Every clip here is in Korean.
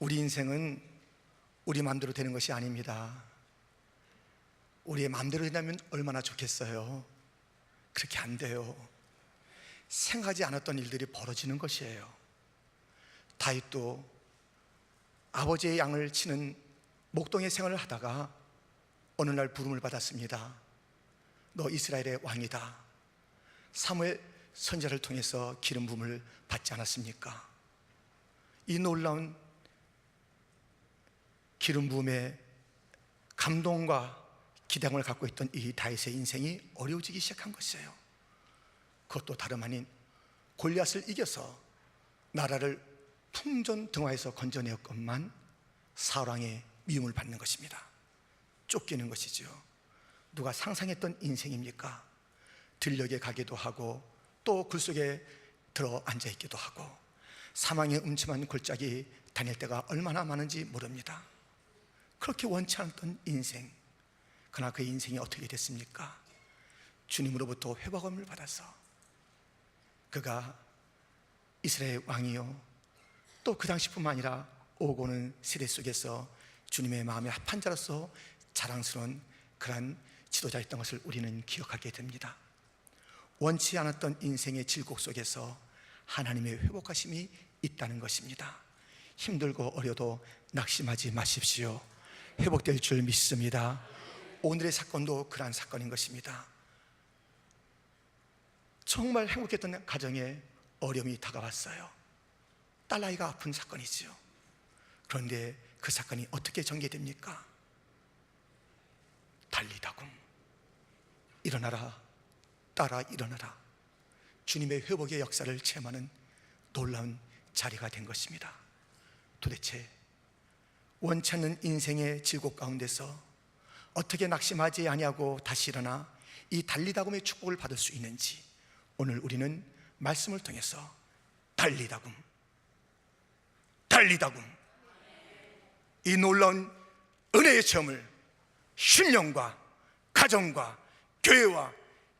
우리 인생은 우리 마음대로 되는 것이 아닙니다. 우리의 마음대로 된다면 얼마나 좋겠어요. 그렇게 안 돼요. 생각하지 않았던 일들이 벌어지는 것이에요. 다윗도 아버지의 양을 치는 목동의 생활을 하다가 어느 날 부름을 받았습니다. 너 이스라엘의 왕이다. 사무엘 선지자를 통해서 기름 부음을 받지 않았습니까? 이 놀라운 기름 부음의 감동과 기대감을 갖고 있던 이 다윗의 인생이 어려워지기 시작한 것이에요. 그것도 다름 아닌 골리앗을 이겨서 나라를 풍전등화에서 건져내었건만 사울왕의 미움을 받는 것입니다. 쫓기는 것이죠. 누가 상상했던 인생입니까? 들녘에 가기도 하고 또 굴속에 들어 앉아있기도 하고 사망의 음침한 골짜기 다닐 때가 얼마나 많은지 모릅니다. 그렇게 원치 않았던 인생, 그러나 그 인생이 어떻게 됐습니까? 주님으로부터 회복함을 받아서 그가 이스라엘 왕이요, 또 그 당시뿐만 아니라 오고는 세대 속에서 주님의 마음에 합한 자로서 자랑스러운 그러한 지도자였던 것을 우리는 기억하게 됩니다. 원치 않았던 인생의 질곡 속에서 하나님의 회복하심이 있다는 것입니다. 힘들고 어려도 낙심하지 마십시오. 회복될 줄 믿습니다. 오늘의 사건도 그러한 사건인 것입니다. 정말 행복했던 가정에 어려움이 다가왔어요. 딸아이가 아픈 사건이지요. 그런데 그 사건이 어떻게 전개됩니까? 달리다굼, 일어나라 딸아 일어나라. 주님의 회복의 역사를 체험하는 놀라운 자리가 된 것입니다. 도대체 원치 않는 인생의 질곡 가운데서 어떻게 낙심하지 아니하고 다시 일어나 이 달리다굼의 축복을 받을 수 있는지 오늘 우리는 말씀을 통해서 달리다굼, 이 놀라운 은혜의 체험을 신령과 가정과 교회와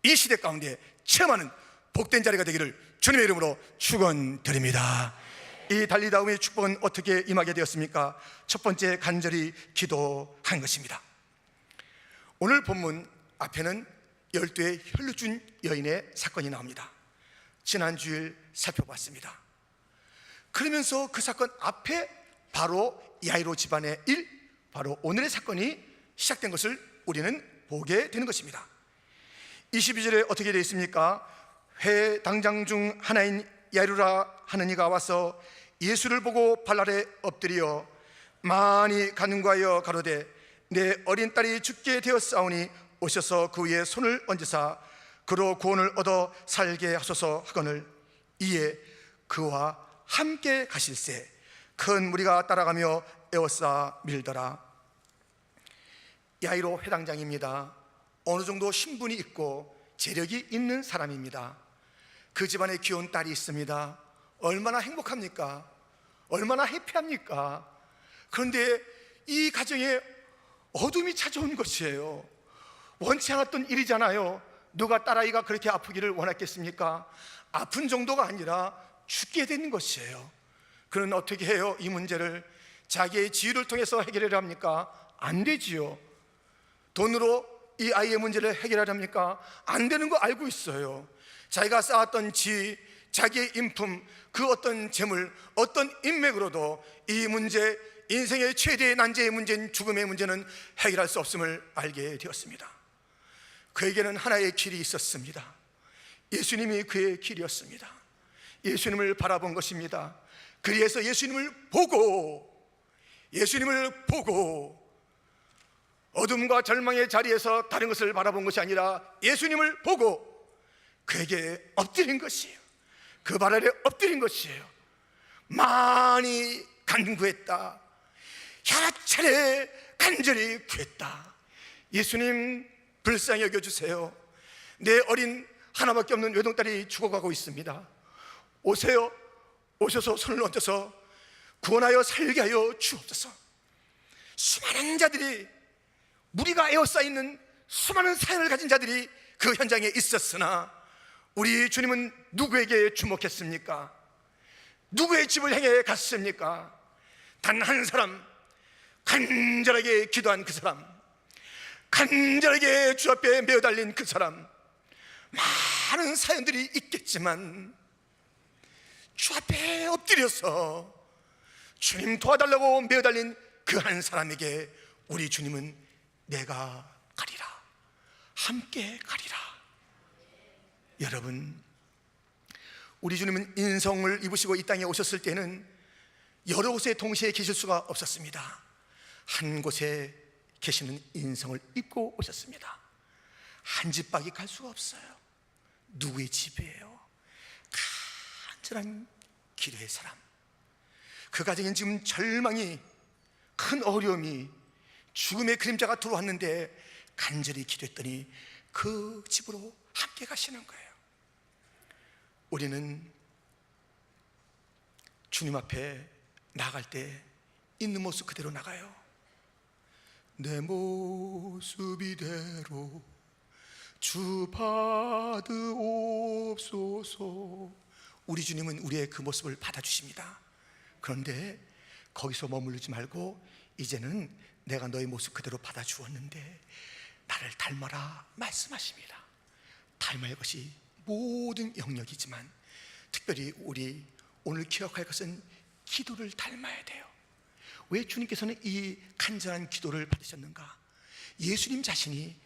이 시대 가운데 체험하는 복된 자리가 되기를 주님의 이름으로 축원드립니다. 이 달리다굼의 축복은 어떻게 임하게 되었습니까? 첫 번째, 간절히 기도한 것입니다. 오늘 본문 앞에는 12의 혈루증 여인의 사건이 나옵니다. 지난 주일 살펴봤습니다. 그러면서 그 사건 앞에 바로 야이로 집안의 일, 바로 오늘의 사건이 시작된 것을 우리는 보게 되는 것입니다. 22절에 어떻게 되어 있습니까? 회당장 중 하나인 야이로라 하는 이가 와서 예수를 보고 발 아래 엎드려 많이 간구하여 가로되 내 어린 딸이 죽게 되었사오니 오셔서 그 위에 손을 얹으사 그로 구원을 얻어 살게 하소서 하거늘 이에 그와 함께 가실새 큰 무리가 따라가며 에워싸 밀더라. 야이로 회당장입니다. 어느 정도 신분이 있고 재력이 있는 사람입니다. 그 집안에 귀여운 딸이 있습니다. 얼마나 행복합니까? 얼마나 해피합니까? 그런데 이 가정에 어둠이 찾아온 것이에요. 원치 않았던 일이잖아요. 누가 딸아이가 그렇게 아프기를 원했겠습니까? 아픈 정도가 아니라 죽게 된 것이에요. 그는 어떻게 해요? 이 문제를 자기의 지혜를 통해서 해결하려 합니까? 안 되지요. 돈으로 이 아이의 문제를 해결하려 합니까? 안 되는 거 알고 있어요. 자기가 쌓았던 지위, 자기의 인품, 그 어떤 재물, 어떤 인맥으로도 이 문제, 인생의 최대의 난제의 문제인 죽음의 문제는 해결할 수 없음을 알게 되었습니다. 그에게는 하나의 길이 있었습니다. 예수님이 그의 길이었습니다. 예수님을 바라본 것입니다. 그래서 예수님을 보고 어둠과 절망의 자리에서 다른 것을 바라본 것이 아니라 예수님을 보고 그에게 엎드린 것이에요. 그 발 아래 엎드린 것이에요. 많이 간구했다. 여러 차례 간절히 구했다. 예수님 불쌍히 여겨주세요. 내 어린 하나밖에 없는 외동딸이 죽어가고 있습니다. 오세요. 오셔서 손을 얹어서 구원하여 살게 하여 주옵소서. 수많은 자들이, 무리가 에워싸있는 수많은 사연을 가진 자들이 그 현장에 있었으나 우리 주님은 누구에게 주목했습니까? 누구의 집을 향해 갔습니까? 단 한 사람, 간절하게 기도한 그 사람, 간절하게 주 앞에 매어달린 그 사람, 많은 사연들이 있겠지만 주 앞에 엎드려서 주님 도와달라고 매어달린 그 한 사람에게 우리 주님은 내가 가리라, 함께 가리라. 여러분, 우리 주님은 인성을 입으시고 이 땅에 오셨을 때는 여러 곳에 동시에 계실 수가 없었습니다. 한 곳에 계시는 인성을 입고 오셨습니다. 한 집 밖에 갈 수가 없어요. 누구의 집이에요? 간절한 기도의 사람. 그 가정엔 지금 절망이, 큰 어려움이, 죽음의 그림자가 들어왔는데 간절히 기도했더니 그 집으로 함께 가시는 거예요. 우리는 주님 앞에 나갈 때 있는 모습 그대로 나가요. 내 모습 이대로 주 받으옵소서. 우리 주님은 우리의 그 모습을 받아주십니다. 그런데 거기서 머무르지 말고 이제는 내가 너의 모습 그대로 받아주었는데 나를 닮아라 말씀하십니다. 닮을 것이 모든 영역이지만 특별히 우리 오늘 기억할 것은 기도를 닮아야 돼요. 왜 주님께서는 이 간절한 기도를 받으셨는가? 예수님 자신이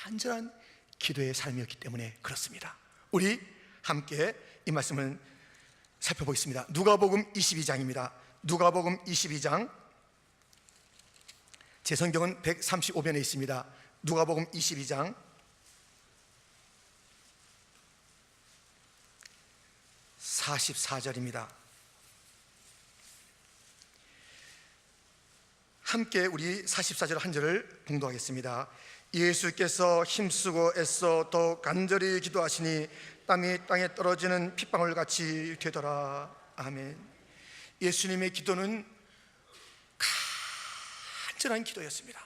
간절한 기도의 삶이었기 때문에 그렇습니다. 우리 함께 이 말씀을 살펴보겠습니다. 누가복음 22장입니다. 누가복음 22장, 제 성경은 135변에 있습니다. 누가복음 22장 44절입니다. 함께 우리 44절 한 절을 봉독하겠습니다. 예수께서 힘쓰고 애써 더욱 간절히 기도하시니 땀이 땅에 떨어지는 핏방울 같이 되더라. 아멘. 예수님의 기도는 간절한 기도였습니다.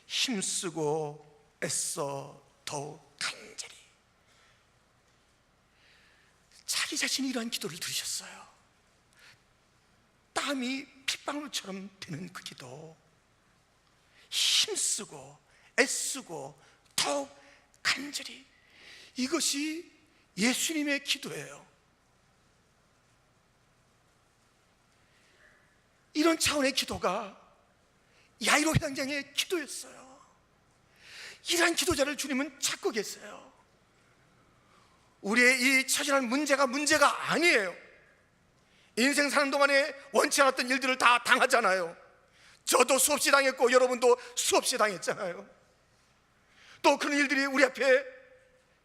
힘쓰고 애써 더욱 간절히. 자기 자신이 이러한 기도를 들으셨어요. 땀이 핏방울처럼 되는 그 기도, 힘쓰고 애쓰고 더욱 간절히, 이것이 예수님의 기도예요. 이런 차원의 기도가 야이로 회당장의 기도였어요. 이러한 기도자를 주님은 찾고 계세요. 우리의 이 처절한 문제가 아니에요. 인생 사는 동안에 원치 않았던 일들을 다 당하잖아요. 저도 수없이 당했고 여러분도 수없이 당했잖아요. 또 그런 일들이 우리 앞에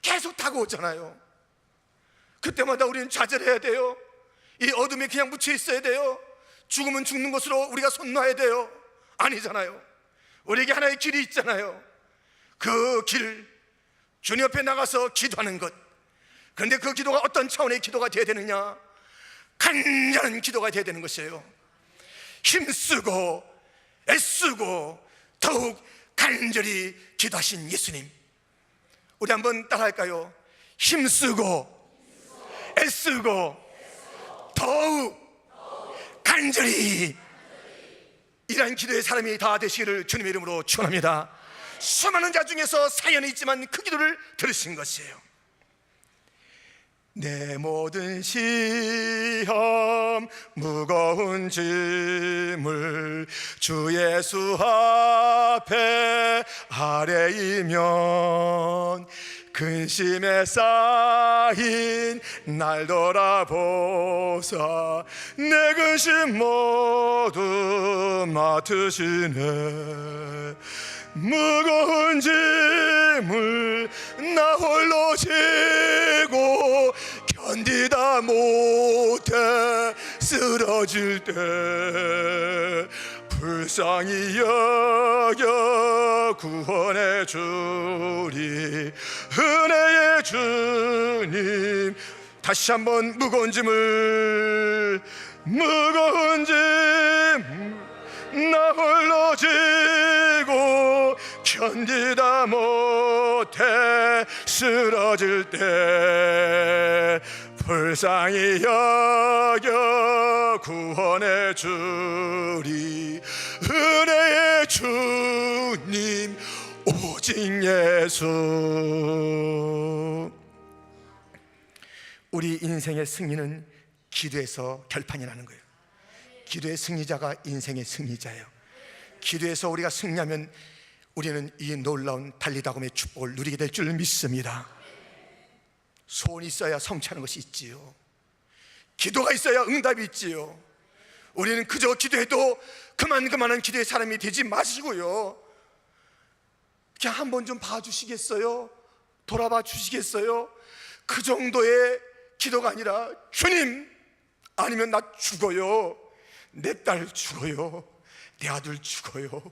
계속 다가오잖아요. 그때마다 우리는 좌절해야 돼요. 이 어둠에 그냥 묻혀 있어야 돼요. 죽으면 죽는 것으로 우리가 손 놔야 돼요. 아니잖아요. 우리에게 하나의 길이 있잖아요. 그 길, 주님 앞에 나가서 기도하는 것. 그런데 그 기도가 어떤 차원의 기도가 되어야 되느냐? 간절한 기도가 되어야 되는 것이에요. 힘쓰고 애쓰고 더욱 간절히 기도하신 예수님, 우리 한번 따라할까요? 힘쓰고 애쓰고 더욱 간절히. 이러한 기도의 사람이 다 되시기를 주님의 이름으로 축원합니다. 수많은 자 중에서 사연이 있지만 그 기도를 들으신 것이에요. 내 모든 시험 무거운 짐을 주 예수 앞에 아뢰이면 근심에 쌓인 날 돌아보사 내 근심 모두 맡으시네. 무거운 짐을 나 홀로 지고 견디다 못해 쓰러질 때 불쌍히 여겨 구원해 주리 은혜의 주님. 다시 한번 무거운 짐을 나 홀로 지고 견디다 못해 쓰러질 때 불쌍히 여겨 구원해 주리. 은혜의 주님 오직 예수. 우리 인생의 승리는 기도에서 결판이 나는 거예요. 기도의 승리자가 인생의 승리자예요. 기도에서 우리가 승리하면 우리는 이 놀라운 달리다곰의 축복을 누리게 될 줄 믿습니다. 소원이 있어야 성취하는 것이 있지요. 기도가 있어야 응답이 있지요. 우리는 그저 기도해도 그만한 기도의 사람이 되지 마시고요, 그냥 한번 좀 봐주시겠어요? 돌아봐 주시겠어요? 그 정도의 기도가 아니라, 주님 아니면 나 죽어요, 내 딸 죽어요, 내 아들 죽어요,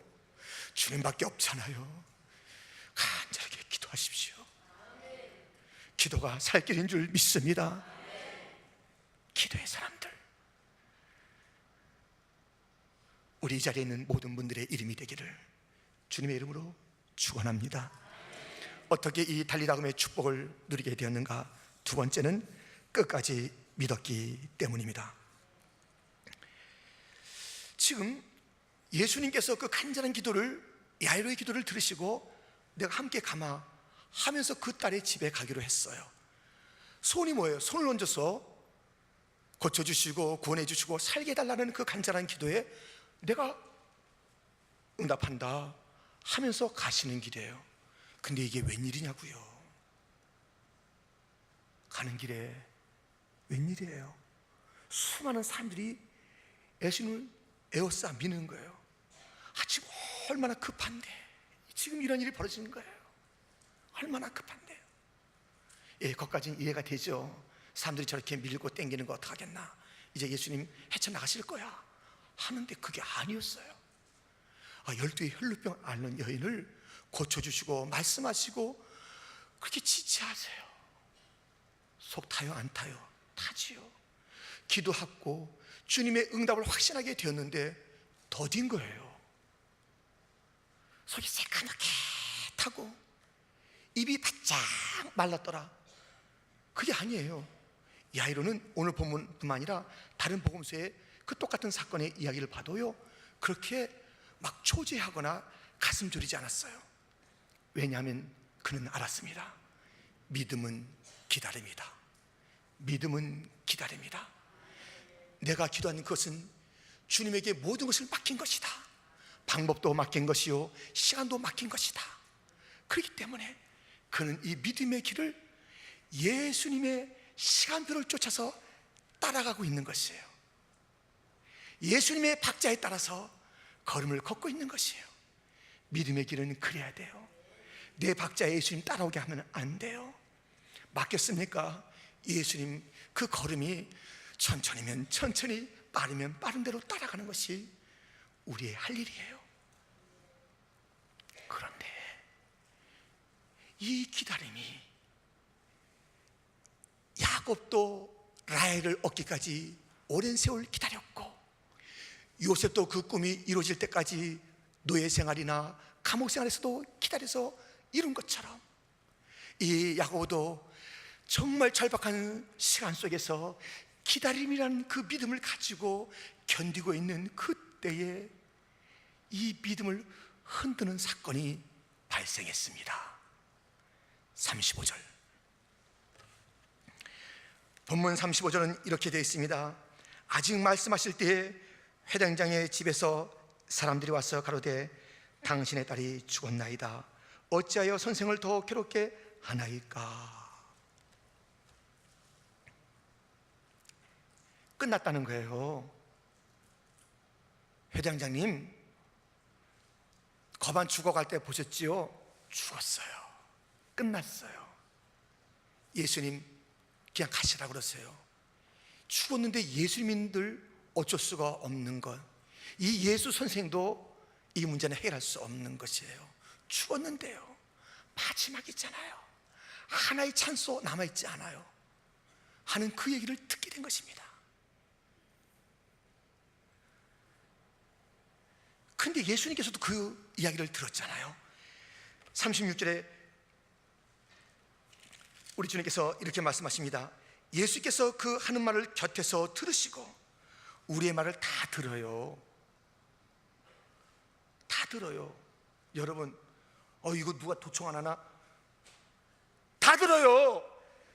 주님밖에 없잖아요. 간절하게 기도하십시오. 기도가 살 길인 줄 믿습니다. 기도의 사람들, 우리 이 자리에 있는 모든 분들의 이름이 되기를 주님의 이름으로 축원합니다. 어떻게 이 달리다금의 축복을 누리게 되었는가? 두 번째는 끝까지 믿었기 때문입니다. 지금 예수님께서 그 간절한 기도를, 야이로의 기도를 들으시고 내가 함께 가마 하면서 그 딸의 집에 가기로 했어요. 소원이 뭐예요? 손을 얹어서 고쳐주시고 구원해주시고 살게 해달라는 그 간절한 기도에 내가 응답한다 하면서 가시는 길이에요. 근데 이게 웬일이냐고요? 가는 길에 웬일이에요? 수많은 사람들이 예수님을 에워싸 미는 거예요. 지금 얼마나 급한데 지금 이런 일이 벌어지는 거예요. 얼마나 급한데요. 거기까지는 이해가 되죠. 사람들이 저렇게 밀고 땡기는 거 어떡하겠나, 이제 예수님 헤쳐나가실 거야 하는데 그게 아니었어요. 12의 혈루병 앓는 여인을 고쳐주시고 말씀하시고 그렇게 지체하세요. 속 타요 안 타요? 타지요. 기도하고 주님의 응답을 확신하게 되었는데 더딘 거예요. 속이 새까맣게 타고 입이 바짝 말랐더라. 그게 아니에요. 야이로는 오늘 본문뿐만 아니라 다른 복음서에 그 똑같은 사건의 이야기를 봐도요, 그렇게 막 초조해하거나 가슴 졸이지 않았어요. 왜냐하면 그는 알았습니다. 믿음은 기다립니다. 믿음은 기다립니다. 내가 기도하는 것은 주님에게 모든 것을 맡긴 것이다. 방법도 맡긴 것이요, 시간도 맡긴 것이다. 그렇기 때문에 그는 이 믿음의 길을 예수님의 시간표를 쫓아서 따라가고 있는 것이에요. 예수님의 박자에 따라서 걸음을 걷고 있는 것이에요. 믿음의 길은 그래야 돼요. 내 박자에 예수님 따라오게 하면 안 돼요. 맡겼습니까? 예수님 그 걸음이 천천히면 천천히, 빠르면 빠른 대로 따라가는 것이 우리의 할 일이에요. 그런데 이 기다림이, 야곱도 라헬을 얻기까지 오랜 세월 기다렸고, 요셉도 그 꿈이 이루어질 때까지 노예 생활이나 감옥 생활에서도 기다려서 이룬 것처럼, 이 야고보도 정말 절박한 시간 속에서 기다림이라는 그 믿음을 가지고 견디고 있는 그때에 이 믿음을 흔드는 사건이 발생했습니다. 35절, 본문 35절은 이렇게 되어 있습니다. 아직 말씀하실 때에 회당장의 집에서 사람들이 와서 가로되 당신의 딸이 죽었나이다. 어찌하여 선생을 더 괴롭게 하나이까? 끝났다는 거예요. 회장장님, 거반 죽어갈 때 보셨지요? 죽었어요. 끝났어요. 예수님 그냥 가시라고 그러세요. 죽었는데 예수님들 어쩔 수가 없는 것, 이 예수 선생도 이 문제는 해결할 수 없는 것이에요. 죽었는데요, 마지막이잖아요. 하나의 찬소 남아있지 않아요 하는 그 얘기를 듣게 된 것입니다. 근데 예수님께서도 그 이야기를 들었잖아요. 36절에 우리 주님께서 이렇게 말씀하십니다. 예수께서 그 하는 말을 곁에서 들으시고 우리의 말을 다 들어요. 다 들어요. 여러분, 이거 누가 도청 안 하나? 다 들어요.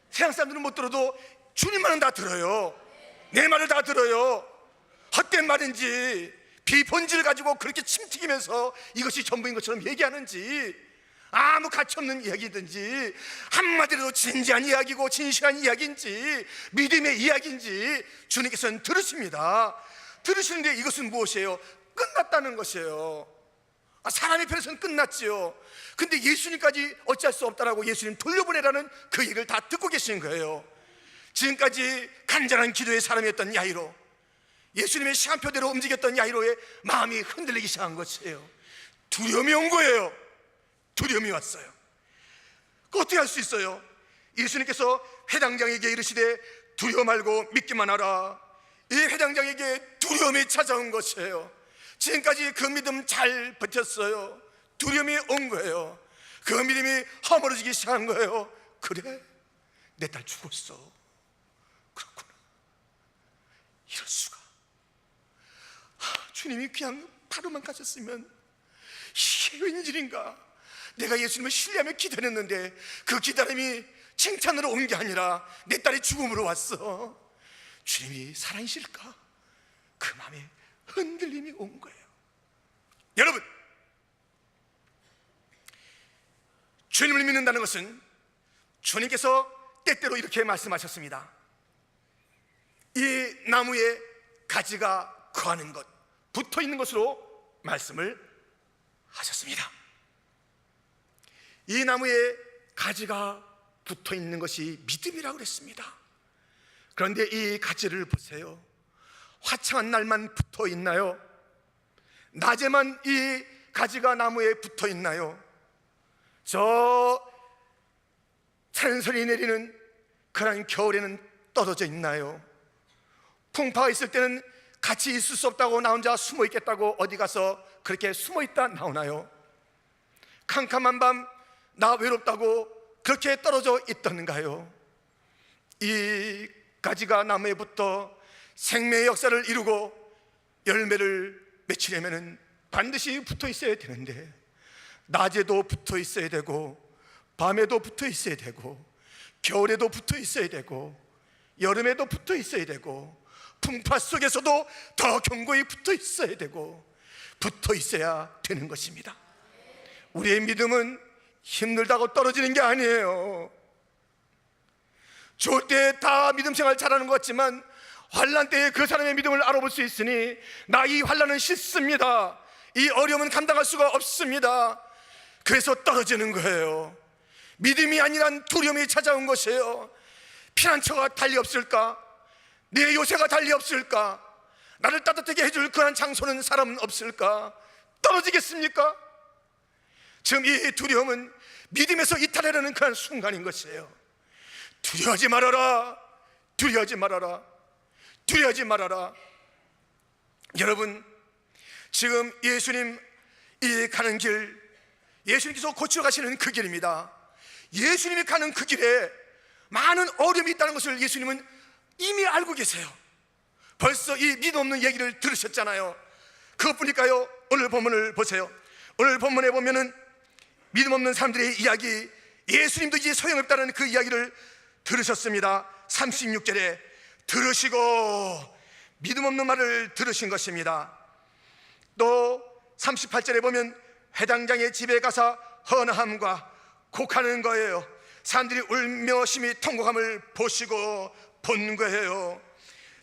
세상 사람들은 못 들어도 주님 말은 다 들어요. 내 말을 다 들어요. 헛된 말인지 비본질을 가지고 그렇게 침튀기면서 이것이 전부인 것처럼 얘기하는지, 아무 가치없는 이야기든지 한마디로 진지한 이야기고 진실한 이야기인지 믿음의 이야기인지 주님께서는 들으십니다. 들으시는데 이것은 무엇이에요? 끝났다는 것이에요. 사람의 편에서는 끝났지요. 근데 예수님까지 어찌할 수 없다라고 예수님 돌려보내라는 그 얘기를 다 듣고 계신 거예요. 지금까지 간절한 기도의 사람이었던 야이로, 예수님의 시간표대로 움직였던 야이로의 마음이 흔들리기 시작한 것이에요. 두려움이 온 거예요. 두려움이 왔어요. 어떻게 할 수 있어요? 예수님께서 회당장에게 이르시되 두려워 말고 믿기만 하라. 이 회당장에게 두려움이 찾아온 것이에요. 지금까지 그 믿음 잘 버텼어요. 두려움이 온 거예요. 그 믿음이 허물어지기 시작한 거예요. 그래, 내 딸 죽었어. 그렇구나. 이럴 수가. 주님이 그냥 바로만 가셨으면 이게 웬일인가. 내가 예수님을 신뢰하며 기다렸는데 그 기다림이 칭찬으로 온 게 아니라 내 딸이 죽음으로 왔어. 주님이 살아계실까? 그 마음에 흔들림이 온 거예요. 여러분, 주님을 믿는다는 것은 주님께서 때때로 이렇게 말씀하셨습니다. 이 나무에 가지가 거하는 것, 붙어있는 것으로 말씀을 하셨습니다. 이 나무에 가지가 붙어있는 것이 믿음이라고 그랬습니다. 그런데 이 가지를 보세요. 화창한 날만 붙어 있나요? 낮에만 이 가지가 나무에 붙어 있나요? 저 찬선이 내리는 그런 겨울에는 떨어져 있나요? 풍파가 있을 때는 같이 있을 수 없다고 나 혼자 숨어 있겠다고 어디 가서 그렇게 숨어 있다 나오나요? 캄캄한 밤 나 외롭다고 그렇게 떨어져 있던가요? 이 가지가 나무에 붙어 생명의 역사를 이루고 열매를 맺히려면 반드시 붙어 있어야 되는데, 낮에도 붙어 있어야 되고 밤에도 붙어 있어야 되고 겨울에도 붙어 있어야 되고 여름에도 붙어 있어야 되고 풍파 속에서도 더 견고히 붙어 있어야 되고 붙어 있어야 되는 것입니다. 우리의 믿음은 힘들다고 떨어지는 게 아니에요. 좋을 때 다 믿음 생활 잘하는 것 같지만 환난 때에 그 사람의 믿음을 알아볼 수 있으니 나 이 환난은 싫습니다, 이 어려움은 감당할 수가 없습니다. 그래서 떨어지는 거예요. 믿음이 아니란 두려움이 찾아온 것이에요. 피난처가 달리 없을까? 내 요새가 달리 없을까? 나를 따뜻하게 해줄 그런 장소는 사람은 없을까? 떨어지겠습니까? 지금 이 두려움은 믿음에서 이탈하려는 그런 순간인 것이에요. 두려워하지 말아라. 두려워하지 말아라. 두려워하지 말아라. 여러분, 지금 예수님 이 가는 길, 예수님께서 고쳐 가시는 그 길입니다. 예수님이 가는 그 길에 많은 어려움이 있다는 것을 예수님은 이미 알고 계세요. 벌써 이 믿음 없는 얘기를 들으셨잖아요. 그것뿐일까요? 오늘 본문을 보세요. 오늘 본문에 보면은 믿음 없는 사람들의 이야기, 예수님도 이제 소용없다는 그 이야기를 들으셨습니다. 36절에 들으시고 믿음 없는 말을 들으신 것입니다. 또 38절에 보면 회당장의 집에 가서 헌화함과 곡하는 거예요. 사람들이 울며 심히 통곡함을 보시고 본 거예요.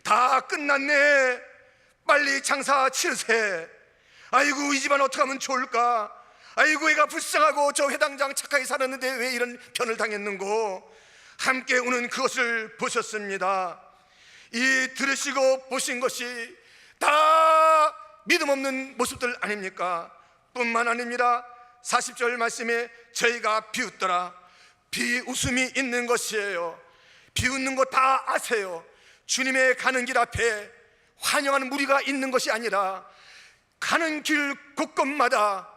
다 끝났네, 빨리 장사 치르세. 아이고, 이 집안 어떻게 하면 좋을까? 아이고, 애가 불쌍하고 저 회당장 착하게 살았는데 왜 이런 변을 당했는고. 함께 우는 그것을 보셨습니다. 이 들으시고 보신 것이 다 믿음 없는 모습들 아닙니까? 뿐만 아닙니다. 40절 말씀에 저희가 비웃더라. 비웃음이 있는 것이에요. 비웃는 거 다 아세요. 주님의 가는 길 앞에 환영하는 무리가 있는 것이 아니라 가는 길 곳곳마다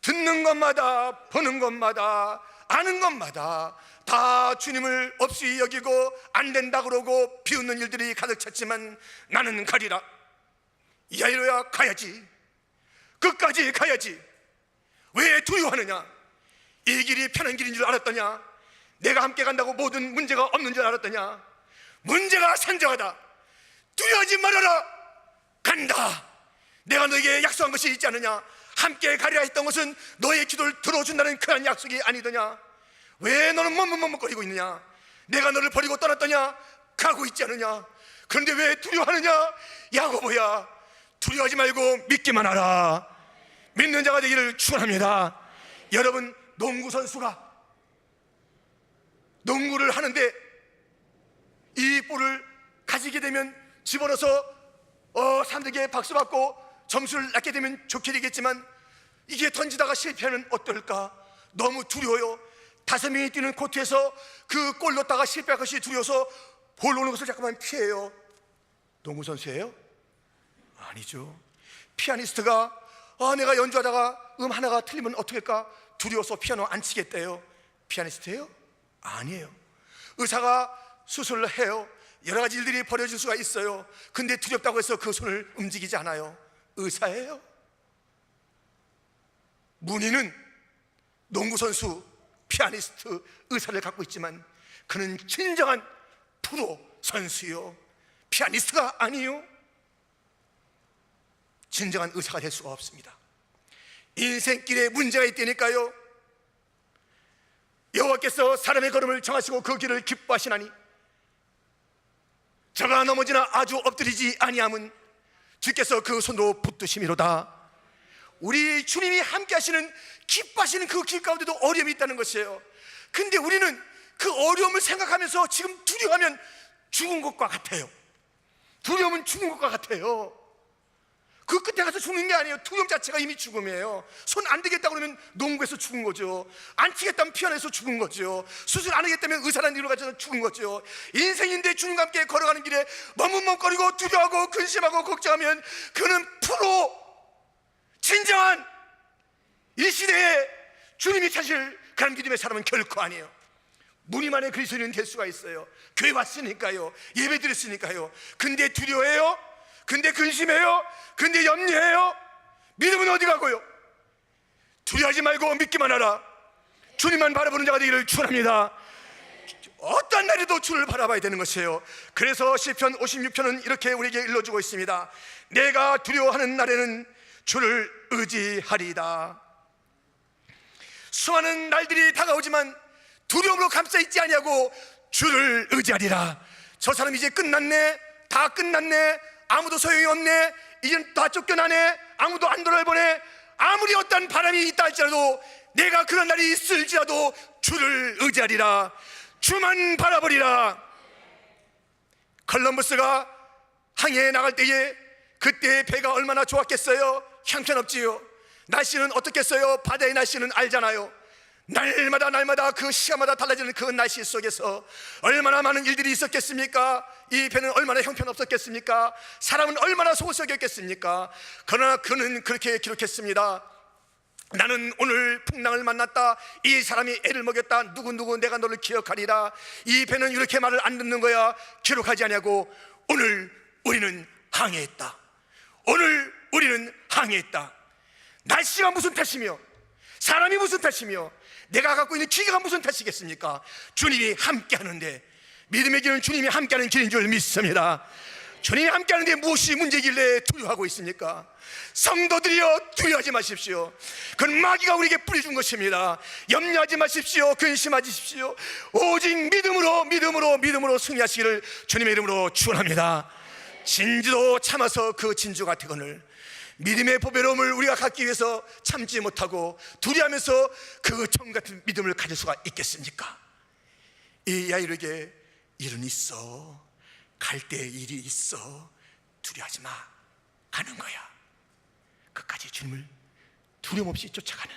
듣는 것마다 보는 것마다 아는 것마다 다 주님을 없이 여기고 안 된다 그러고 비웃는 일들이 가득 찼지만 나는 가리라. 야이로야, 가야지. 끝까지 가야지. 왜 두려워하느냐? 이 길이 편한 길인 줄 알았더냐? 내가 함께 간다고 모든 문제가 없는 줄 알았더냐? 문제가 산정하다. 두려워하지 말아라. 간다. 내가 너에게 약속한 것이 있지 않느냐? 함께 가리라 했던 것은 너의 기도를 들어준다는 그런 약속이 아니더냐? 왜 너는 머뭇머뭇거리고 있느냐? 내가 너를 버리고 떠났더냐? 가고 있지 않느냐? 그런데 왜 두려워하느냐? 야고보야, 두려워하지 말고 믿기만 하라. 믿는 자가 되기를 축원합니다. 여러분, 농구 선수가 농구를 하는데 이 볼을 가지게 되면 집어넣어서 사람들에게 박수 받고 점수를 낳게 되면 좋게 되겠지만, 이게 던지다가 실패하면 어떨까? 너무 두려워요. 5명이 뛰는 코트에서 그 골 넣다가 실패할 것이 두려워서 볼 오는 것을 잠깐만 피해요. 농구 선수예요? 아니죠. 피아니스트가 내가 연주하다가 하나가 틀리면 어떡할까? 두려워서 피아노 안 치겠대요. 피아니스트예요? 아니에요. 의사가 수술을 해요. 여러 가지 일들이 벌어질 수가 있어요. 근데 두렵다고 해서 그 손을 움직이지 않아요. 의사예요. 문희는 농구선수, 피아니스트, 의사를 갖고 있지만 그는 진정한 프로 선수요, 피아니스트가 아니요. 진정한 의사가 될 수가 없습니다. 인생길에 문제가 있다니까요. 여호와께서 사람의 걸음을 정하시고 그 길을 기뻐하시나니 저가 넘어지나 아주 엎드리지 아니함은 주께서 그 손도 붙드심이로다. 우리 주님이 함께 하시는, 기뻐하시는 그 길 가운데도 어려움이 있다는 것이에요. 근데 우리는 그 어려움을 생각하면서 지금 두려워하면 죽은 것과 같아요. 두려움은 죽은 것과 같아요. 그 끝에 가서 죽는 게 아니에요. 두려움 자체가 이미 죽음이에요. 손 안 되겠다 그러면 농구에서 죽은 거죠. 안 치겠다면 피아노에서 죽은 거죠. 수술 안 하겠다면 의사라는 이유로 가져서 죽은 거죠. 인생인데 주님과 함께 걸어가는 길에 머뭇머뭇거리고 두려워하고 근심하고 걱정하면 그는 프로, 진정한 이 시대에 주님이 사실 그런 믿음의 사람은 결코 아니에요. 무늬만의 그리스도인은 될 수가 있어요. 교회 왔으니까요, 예배 드렸으니까요. 근데 두려워해요? 근데 근심해요? 근데 염려해요? 믿음은 어디 가고요? 두려워하지 말고 믿기만 하라. 주님만 바라보는 자가 되기를 축원합니다. 어떤 날에도 주를 바라봐야 되는 것이에요. 그래서 시편 56편은 이렇게 우리에게 일러주고 있습니다. 내가 두려워하는 날에는 주를 의지하리이다. 수많은 날들이 다가오지만 두려움으로 감싸있지 아니하고 주를 의지하리라. 저 사람 이제 끝났네, 다 끝났네, 아무도 소용이 없네, 이젠 다 쫓겨나네, 아무도 안 돌아보네. 아무리 어떤 바람이 있다 할지라도, 내가 그런 날이 있을지라도 주를 의지하리라. 주만 바라보리라. 컬럼버스가 항해에 나갈 때에 그때 배가 얼마나 좋았겠어요? 형편없지요. 날씨는 어떻겠어요? 바다의 날씨는 알잖아요. 날마다 그 시간마다 달라지는 그 날씨 속에서 얼마나 많은 일들이 있었겠습니까? 이 배는 얼마나 형편없었겠습니까? 사람은 얼마나 속을 썩였겠습니까? 그러나 그는 그렇게 기록했습니다. 나는 오늘 풍랑을 만났다. 이 사람이 애를 먹였다. 누구 내가 너를 기억하리라. 이 배는 이렇게 말을 안 듣는 거야. 기록하지 않냐고. 오늘 우리는 항해했다. 오늘 우리는 항해했다. 날씨가 무슨 탓이며 사람이 무슨 탓이며 내가 갖고 있는 기계가 무슨 탓이겠습니까? 주님이 함께 하는데, 믿음의 길은 주님이 함께하는 길인 줄 믿습니다. 주님이 함께하는데 무엇이 문제길래 두려워하고 있습니까? 성도들이여, 두려워하지 마십시오. 그건 마귀가 우리에게 뿌려준 것입니다. 염려하지 마십시오. 근심하십시오. 오직 믿음으로 승리하시기를 주님의 이름으로 축원합니다. 진지도 참아서 그 진주가 되거늘 믿음의 보배로움을 우리가 갖기 위해서 참지 못하고 두려워하면서 그 정 같은 믿음을 가질 수가 있겠습니까? 이 야이르에게 일은 있어, 갈 때 일이 있어, 두려워하지 마, 가는 거야. 끝까지 주님을 두려움 없이 쫓아가는,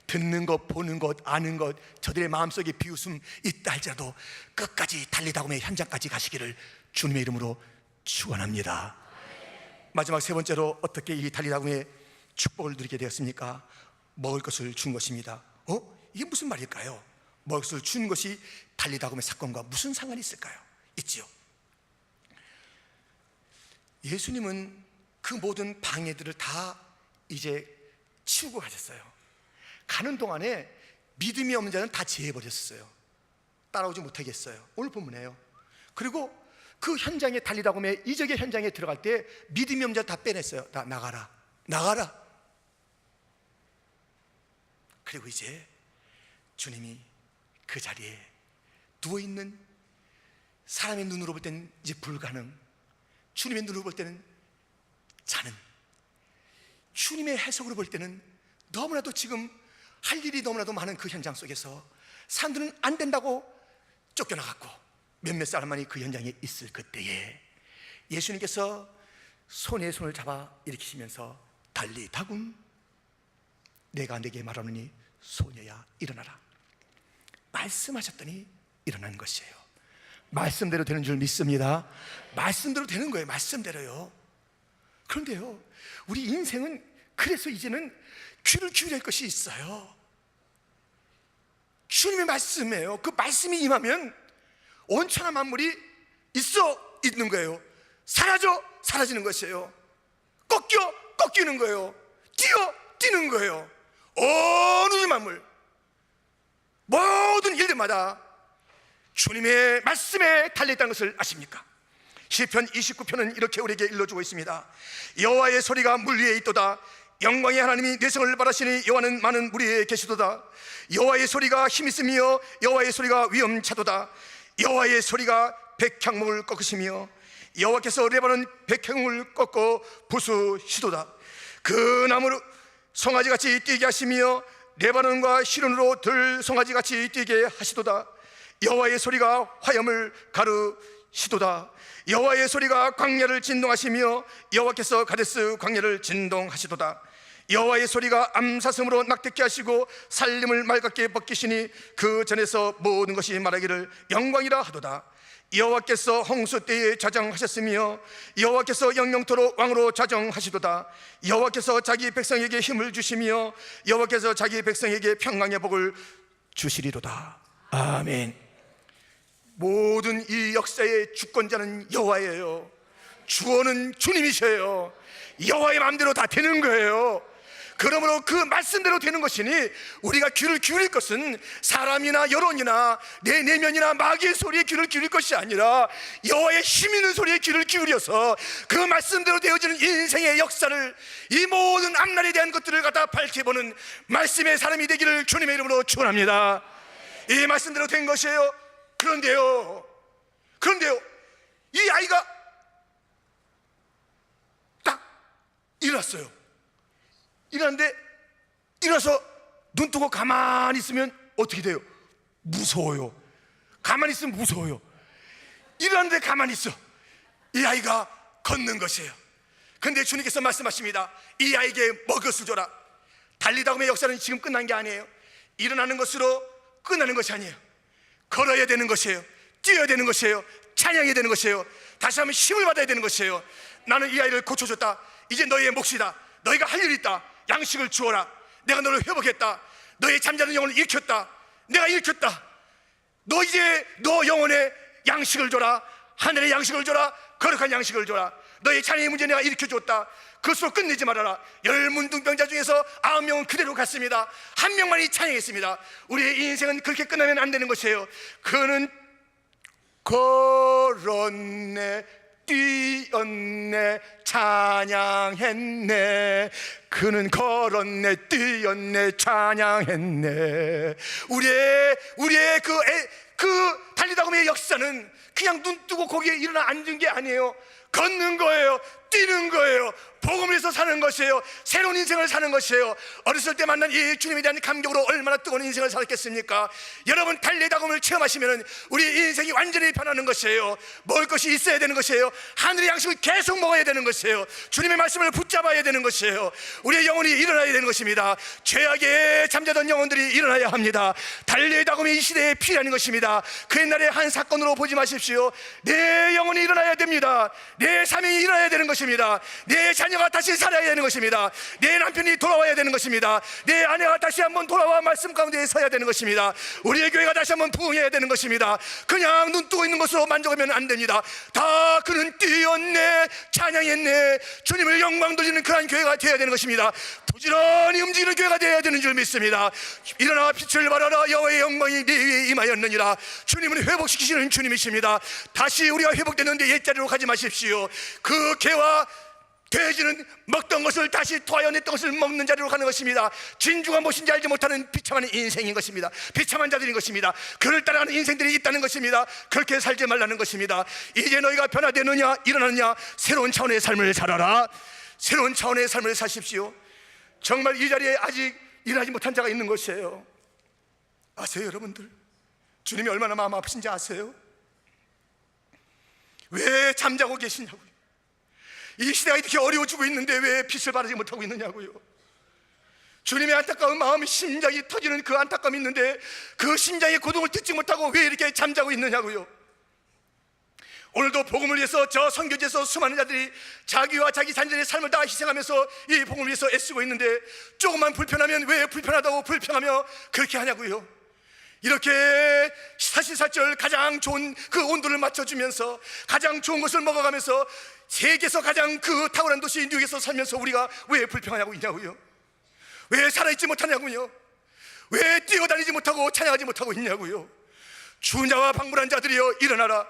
듣는 것, 보는 것, 아는 것, 저들의 마음속에 비웃음 있다 할지라도 끝까지 달리다움의 현장까지 가시기를 주님의 이름으로 축원합니다. 마지막 세 번째로 어떻게 이 달리다움의 축복을 누리게 되었습니까? 먹을 것을 준 것입니다. 이게 무슨 말일까요? 먹을 것을 주는 것이 달리다굼의 사건과 무슨 상관이 있을까요? 있지요. 예수님은 그 모든 방해들을 다 이제 치우고 가셨어요. 가는 동안에 믿음이 없는 자는 다 제해버렸어요. 따라오지 못하겠어요. 오늘 본문이에요. 그리고 그 현장에 달리다굼의 이적의 현장에 들어갈 때 믿음이 없는 자 다 빼냈어요. 다 나가라, 나가라. 그리고 이제 주님이 그 자리에 누워있는, 사람의 눈으로 볼 때는 이제 불가능, 주님의 눈으로 볼 때는 자는, 주님의 해석으로 볼 때는 너무나도 지금 할 일이 너무나도 많은 그 현장 속에서 사람들은 안 된다고 쫓겨나갔고 몇몇 사람만이 그 현장에 있을 그때에 예수님께서 손에 손을 잡아 일으키시면서 달리다굼, 내가 내게 말하노니 소녀야 일어나라 말씀하셨더니 일어난 것이에요. 말씀대로 되는 줄 믿습니다. 말씀대로 되는 거예요. 말씀대로요. 그런데요, 우리 인생은 그래서 이제는 귀를 기울일 것이 있어요. 주님의 말씀이에요. 그 말씀이 임하면 온천한 만물이 있어 있는 거예요. 사라져 사라지는 것이에요. 꺾여 꺾이는 거예요. 뛰어 뛰는 거예요. 어느 만물, 모든 일들마다 주님의 말씀에 달려있다는 것을 아십니까? 시편 29편은 이렇게 우리에게 일러주고 있습니다. 여호와의 소리가 물 위에 있도다. 영광의 하나님이 내성을 바라시니 여호와는 많은 물 위에 계시도다. 여호와의 소리가 힘있으며 여호와의 소리가 위엄차도다. 여호와의 소리가 백향목을 꺾으시며 여호와께서 레바논 백향목을 꺾어 부수시도다. 그 나무를 송아지같이 뛰게 하시며 레바논과 시론으로 들 송아지같이 뛰게 하시도다. 여호와의 소리가 화염을 가르시도다. 여호와의 소리가 광야를 진동하시며 여호와께서 가데스 광야를 진동하시도다. 여호와의 소리가 암사슴으로 낙태케 하시고 살림을 맑게 벗기시니 그 전에서 모든 것이 말하기를 영광이라 하도다. 여호와께서 홍수 때에 좌정하셨으며 여호와께서 영영토록 왕으로 좌정하시도다. 여호와께서 자기 백성에게 힘을 주시며 여호와께서 자기 백성에게 평강의 복을 주시리로다. 아멘. 모든 이 역사의 주권자는 여호와예요. 주어는 주님이셔요. 여호와의 마음대로 다 되는 거예요. 그러므로 그 말씀대로 되는 것이니 우리가 귀를 기울일 것은 사람이나 여론이나 내 내면이나 마귀의 소리에 귀를 기울일 것이 아니라 여호와의 힘 있는 소리에 귀를 기울여서 그 말씀대로 되어지는 인생의 역사를, 이 모든 앞날에 대한 것들을 갖다 밝혀보는 말씀의 사람이 되기를 주님의 이름으로 축원합니다. 이 말씀대로 된 것이에요. 그런데요, 이 아이가 딱 일어났어요. 일어났는데 일어나서 눈 뜨고 가만히 있으면 어떻게 돼요? 무서워요. 가만히 있으면 무서워요. 일어났는데 가만히 있어. 이 아이가 걷는 것이에요. 그런데 주님께서 말씀하십니다. 이 아이에게 먹을 것을 줘라. 달리다굼의 역사는 지금 끝난 게 아니에요. 일어나는 것으로 끝나는 것이 아니에요. 걸어야 되는 것이에요. 뛰어야 되는 것이에요. 찬양해야 되는 것이에요. 다시 한번 힘을 받아야 되는 것이에요. 나는 이 아이를 고쳐줬다. 이제 너희의 몫이다. 너희가 할 일이 있다. 양식을 주어라. 내가 너를 회복했다. 너의 잠자는 영혼을 일으켰다. 내가 일으켰다. 너 이제 너 영혼에 양식을 줘라. 하늘의 양식을 줘라. 거룩한 양식을 줘라. 너의 자녀의 문제 내가 일으켜줬다. 그것으로 끝내지 말아라. 10문둥병자 중에서 9명은 그대로 갔습니다. 1명만이 찬양했습니다. 우리의 인생은 그렇게 끝나면 안 되는 것이에요. 그는 걸었네, 뛰었네, 찬양했네. 그는 걸었네, 뛰었네, 찬양했네. 우리의 그 달리다굼의 역사는 그냥 눈 뜨고 거기에 일어나 앉은 게 아니에요. 걷는 거예요. 뛰는 거예요. 복음을 위해서 사는 것이에요. 새로운 인생을 사는 것이에요. 어렸을 때 만난 이 주님에 대한 감격으로 얼마나 뜨거운 인생을 살았겠습니까? 여러분 달리다굼을 체험하시면 우리 인생이 완전히 변하는 것이에요. 먹을 것이 있어야 되는 것이에요. 하늘의 양식을 계속 먹어야 되는 것이에요. 주님의 말씀을 붙잡아야 되는 것이에요. 우리의 영혼이 일어나야 되는 것입니다. 죄악에 잠자던 영혼들이 일어나야 합니다. 달리다굼이 이 시대에 필요한 것입니다. 그 옛날에 한 사건으로 보지 마십시오. 내 영혼이 일어나야 됩니다. 것입니다. 내 삶이 일어나야 되는 것입니다. 내 자녀가 다시 살아야 되는 것입니다. 내 남편이 돌아와야 되는 것입니다. 내 아내가 다시 한번 돌아와 말씀 가운데 서야 되는 것입니다. 우리의 교회가 다시 한번 부흥해야 되는 것입니다. 그냥 눈 뜨고 있는 것으로 만족하면 안 됩니다. 다 그는 뛰었네, 찬양했네, 주님을 영광 돌리는 그런 교회가 되어야 되는 것입니다. 부지런히 움직이는 교회가 되어야 되는 줄 믿습니다. 일어나 빛을 발하라, 여호와의 영광이 네 위에 임하였느니라. 주님은 회복시키시는 주님이십니다. 다시 우리가 회복되는데 옛자리로 가지 마십시오. 그 개와 돼지는 먹던 것을 다시 토하여냈던 것을 먹는 자리로 가는 것입니다. 진주가 무엇인지 알지 못하는 비참한 인생인 것입니다. 비참한 자들인 것입니다. 그를 따라가는 인생들이 있다는 것입니다. 그렇게 살지 말라는 것입니다. 이제 너희가 변화되느냐, 일어나느냐, 새로운 차원의 삶을 살아라. 새로운 차원의 삶을 사십시오. 정말 이 자리에 아직 일어나지 못한 자가 있는 것이에요. 아세요, 여러분들? 주님이 얼마나 마음 아프신지 아세요? 왜 잠자고 계시냐고요. 이 시대가 이렇게 어려워지고 있는데 왜 빛을 발하지 못하고 있느냐고요. 주님의 안타까운 마음이, 심장이 터지는 그 안타까움이 있는데 그 심장의 고통을 듣지 못하고 왜 이렇게 잠자고 있느냐고요. 오늘도 복음을 위해서 저 선교지에서 수많은 자들이 자기와 자기 자녀의 삶을 다 희생하면서 이 복음을 위해서 애쓰고 있는데 조금만 불편하면 왜 불편하다고 불평하며 그렇게 하냐고요. 이렇게 사시사철 가장 좋은 그 온도를 맞춰주면서 가장 좋은 것을 먹어가면서 세계에서 가장 그 탁월한 도시 뉴욕에서 살면서 우리가 왜 불평하냐고 있냐고요. 왜 살아있지 못하냐고요. 왜 뛰어다니지 못하고 찬양하지 못하고 있냐고요. 죽은 자와 방문한 자들이여 일어나라.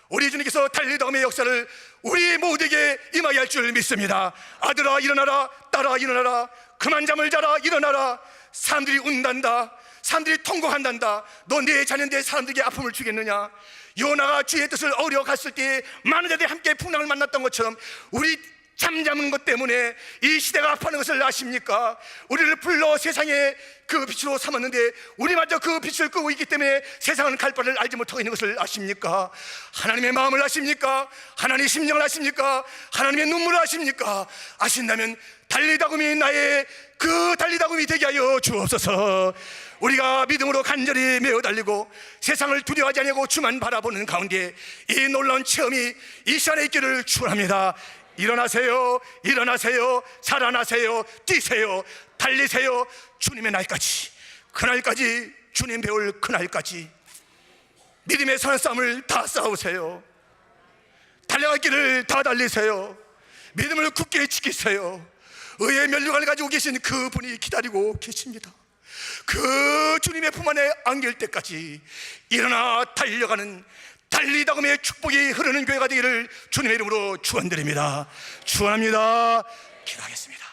우리 주님께서 달리다움의 역사를 우리 모두에게 임하게 할 줄 믿습니다. 아들아 일어나라, 딸아 일어나라, 그만 잠을 자라, 일어나라. 사람들이 운단다, 사람들이 통곡한단다. 너 내 자녀인데 사람들에게 아픔을 주겠느냐. 요나가 주의 뜻을 어려갔을 때 많은 자들이 함께 풍랑을 만났던 것처럼 우리 잠자는 것 때문에 이 시대가 아파하는 것을 아십니까? 우리를 불러 세상의 그 빛으로 삼았는데 우리마저 그 빛을 끄고 있기 때문에 세상은 갈 바를 알지 못하고 있는 것을 아십니까? 하나님의 마음을 아십니까? 하나님의 심령을 아십니까? 하나님의 눈물을 아십니까? 아신다면 달리다굼이 나의 그 달리다굼이 되게 하여 주옵소서. 우리가 믿음으로 간절히 메어 달리고 세상을 두려워하지 아니하고 주만 바라보는 가운데 이 놀라운 체험이 이 시간에 있기를 축원합니다. 일어나세요, 일어나세요, 살아나세요, 뛰세요, 달리세요. 주님의 날까지, 그날까지, 주님 배울 그날까지 믿음의 선한 싸움을 다 싸우세요. 달려갈 길을 다 달리세요. 믿음을 굳게 지키세요. 의의 면류관을 가지고 계신 그분이 기다리고 계십니다. 그 주님의 품 안에 안길 때까지 일어나 달려가는 달리다굼의 축복이 흐르는 교회가 되기를 주님의 이름으로 축원드립니다. 축원합니다. 기도하겠습니다.